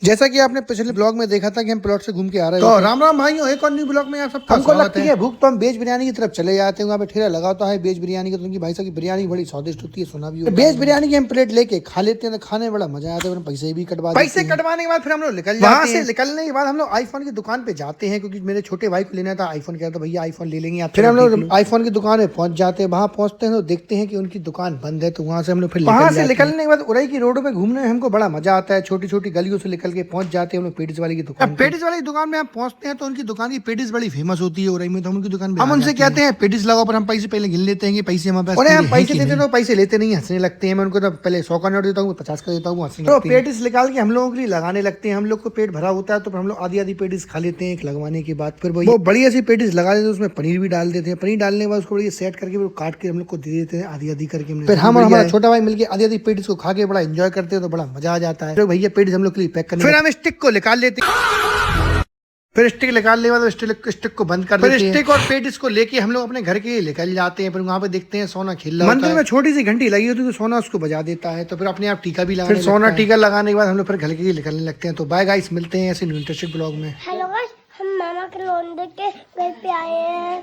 जैसा कि आपने पिछले ब्लॉग में देखा था कि हम प्लॉट से घूम के आ रहे हैं, तो राम राम भाइयों, एक और न्यू ब्लॉग में आप सबका हमको लगती है भूख, तो हम वेज बिरयानी की तरफ चले जाते हैं। वहाँ पे ठेला लगा होता है वेज बिरयानी का, तो उनकी भाई साहब की बिरयानी बड़ी स्वादिष्ट होती है, सुना भी होगा। वेज बिरयानी की हम प्लेट लेके खा लेते हैं, तो खाने में बड़ा मजा आता है। पैसे भी पैसे कटवाने के बाद फिर हम लोग निकल जाते हैं। निकलने के बाद हम लोग आईफोन की दुकान पे जाते हैं, क्योंकि मेरे छोटे भाई को लेना था आईफोन। कहता भैया आईफोन ले लेंगे आप। फिर हम लोग आईफोन की दुकान पे पहुंच जाते हैं। वहाँ पहुंचते हैं तो देखते हैं कि उनकी दुकान बंद है, तो वहाँ से हम लोग फिर वहाँ से निकलने के बाद उरई की रोड पे घूमने में हमको बड़ा मजा आता है। छोटी छोटी गलियों से निकल के पहुंच जाते हैं हम लोग पेटिस वाले की दुकान। पेटिस वाली दुकान में आप पहुंचते हैं तो उनकी दुकान की पेटिस बड़ी फेमस होती है उरई में, तो हम उनकी दुकान हम उनसे कहते हैं पेटिस लगाओ, पर हम पैसे पहले गिन लेते हैं कि पैसे हमारे पास। हम पैसे देते हैं तो पैसे लेते नहीं, हंसने लगते हैं। मैं उनको तो पहले 100 का नोट देता हूँ, 50 का देता हूँ, तो पेटिस निकाल के हम लोगों के लिए लगाने लगते हैं। हम लोग को पेट भरा होता है तो हम लोग आधी आधी पेटिस खा लेते हैं। एक लगवाने के बाद फिर वो बढ़िया सी पेटिस लगा देते हैं, उसमें पनीर भी डाल देते हैं। पनीर डालने के बाद उसको बढ़िया सेट करके वो काट के हम लोग को दे देते हैं आधी आधी करके। फिर हम और हमारा छोटा भाई मिलकर आधी आधी पेटिस को खा के बड़ा एंजॉय करते हैं, तो बड़ा मजा आ जाता है। तो भैया पेटिस हम लोग के लिए पैक करने, फिर हम स्टिक को निकाल लेते हैं। फिर स्टिक निकालने के बाद स्टिक को बंद कर देते हैं। स्टिक और पेटिस को लेके हम लोग अपने घर के लिए निकल जाते हैं। फिर वहाँ पे देखते हैं सोना खेल रहा है। मंदिर में छोटी सी घंटी लगी होती है, तो सोना उसको बजा देता है, तो फिर अपने आप टीका भी लगाने लगता है। फिर सोना टीका लगाने के बाद हम लोग फिर घर के लिए निकलने लगते हैं। तो बाय गाइस, मिलते हैं ऐसे इंटरेस्टिंग ब्लॉग में। हेलो गाइस, हम मामा के लोन देख के घर पे आए हैं।